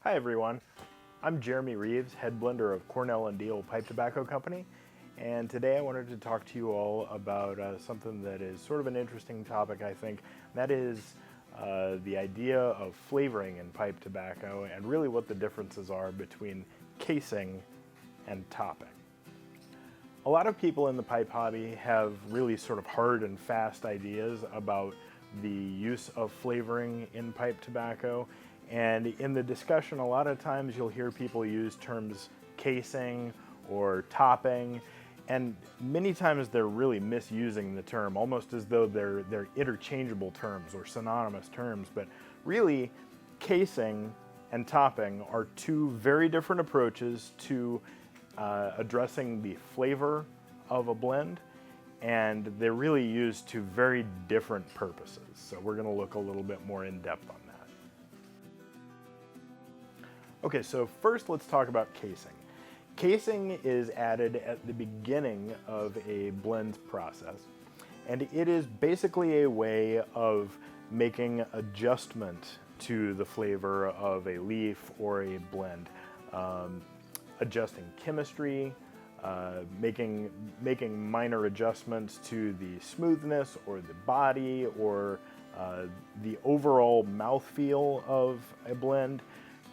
Hi everyone, I'm Jeremy Reeves, head blender of Cornell and Diehl Pipe Tobacco Company, and today I wanted to talk to you all about something that is sort of an interesting topic, I think. That is the idea of flavoring in pipe tobacco and really what the differences are between casing and topping. A lot of people in the pipe hobby have really sort of hard and fast ideas about the use of flavoring in pipe tobacco. And in the discussion, a lot of times you'll hear people use terms casing or topping, and many times they're really misusing the term, almost as though they're interchangeable terms or synonymous terms. But really, casing and topping are two very different approaches to addressing the flavor of a blend, and they're really used to very different purposes. So we're going to look a little bit more in depth on that. Okay, so first let's talk about casing. Casing is added at the beginning of a blend process, and it is basically a way of making adjustment to the flavor of a leaf or a blend, adjusting chemistry, making minor adjustments to the smoothness or the body or the overall mouthfeel of a blend.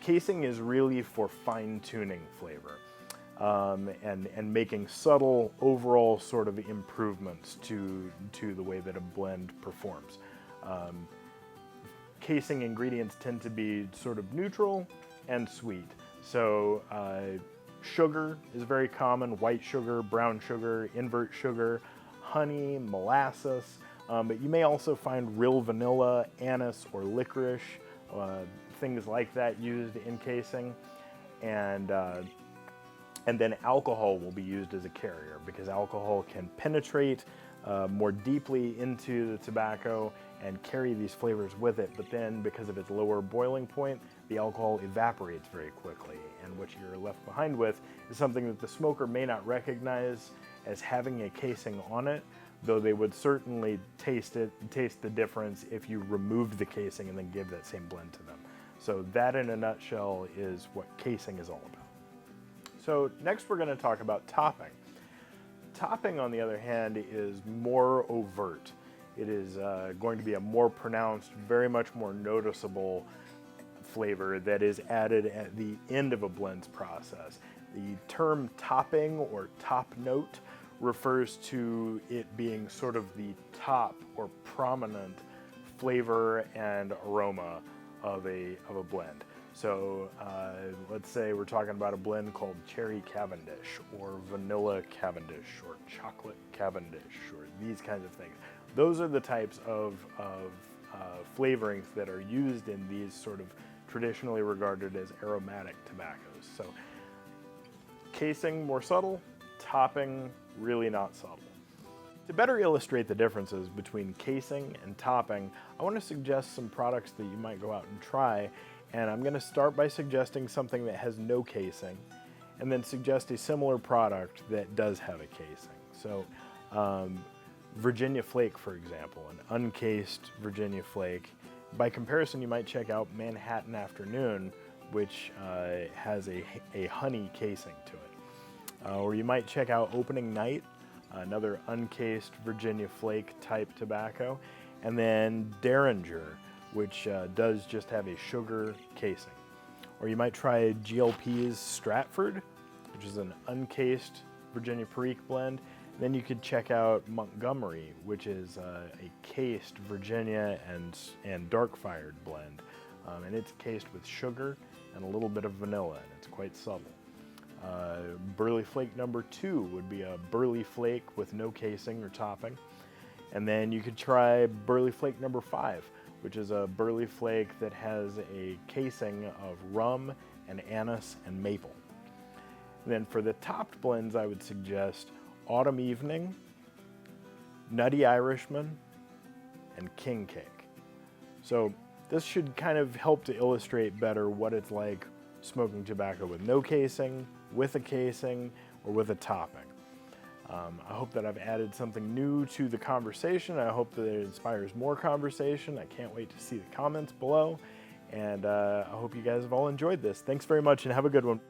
Casing is really for fine-tuning flavor and making subtle overall sort of improvements to the way that a blend performs. Casing ingredients tend to be sort of neutral and sweet. So sugar is very common: white sugar, brown sugar, invert sugar, honey, molasses, but you may also find real vanilla, anise, or licorice, things like that used in casing, and then alcohol will be used as a carrier because alcohol can penetrate more deeply into the tobacco and carry these flavors with it, but then because of its lower boiling point, the alcohol evaporates very quickly, and what you're left behind with is something that the smoker may not recognize as having a casing on it, though they would certainly taste the difference if you removed the casing and then give that same blend to them. So that in a nutshell is what casing is all about. So next we're going to talk about topping. Topping, on the other hand, is more overt. It is going to be a more pronounced, very much more noticeable flavor that is added at the end of a blend's process. The term topping or top note refers to it being sort of the top or prominent flavor and aroma of a blend. So let's say we're talking about a blend called Cherry Cavendish or Vanilla Cavendish or Chocolate Cavendish or these kinds of things. Those are the types of flavorings that are used in these sort of traditionally regarded as aromatic tobaccos. So casing more subtle, topping really not subtle. To better illustrate the differences between casing and topping, I want to suggest some products that you might go out and try, and I'm going to start by suggesting something that has no casing, and then suggest a similar product that does have a casing. So Virginia Flake, for example, an uncased Virginia Flake. By comparison, you might check out Manhattan Afternoon, which has a honey casing to it. Or you might check out Opening Night, another uncased Virginia Flake type tobacco, and then Derringer, which does just have a sugar casing. Or you might try GLP's Stratford, which is an uncased Virginia Perique blend. And then you could check out Montgomery, which is a cased Virginia and dark-fired blend. And it's cased with sugar and a little bit of vanilla, and it's quite subtle. Burley Flake number 2 would be a Burley Flake with no casing or topping. And then you could try Burley Flake number 5, which is a Burley Flake that has a casing of rum and anise and maple. And then for the topped blends, I would suggest Autumn Evening, Nutty Irishman, and King Cake. So this should kind of help to illustrate better what it's like smoking tobacco with no casing, with a casing, or with a topping. I hope that I've added something new to the conversation. I hope that it inspires more conversation. I can't wait to see the comments below. And I hope you guys have all enjoyed this. Thanks very much and have a good one.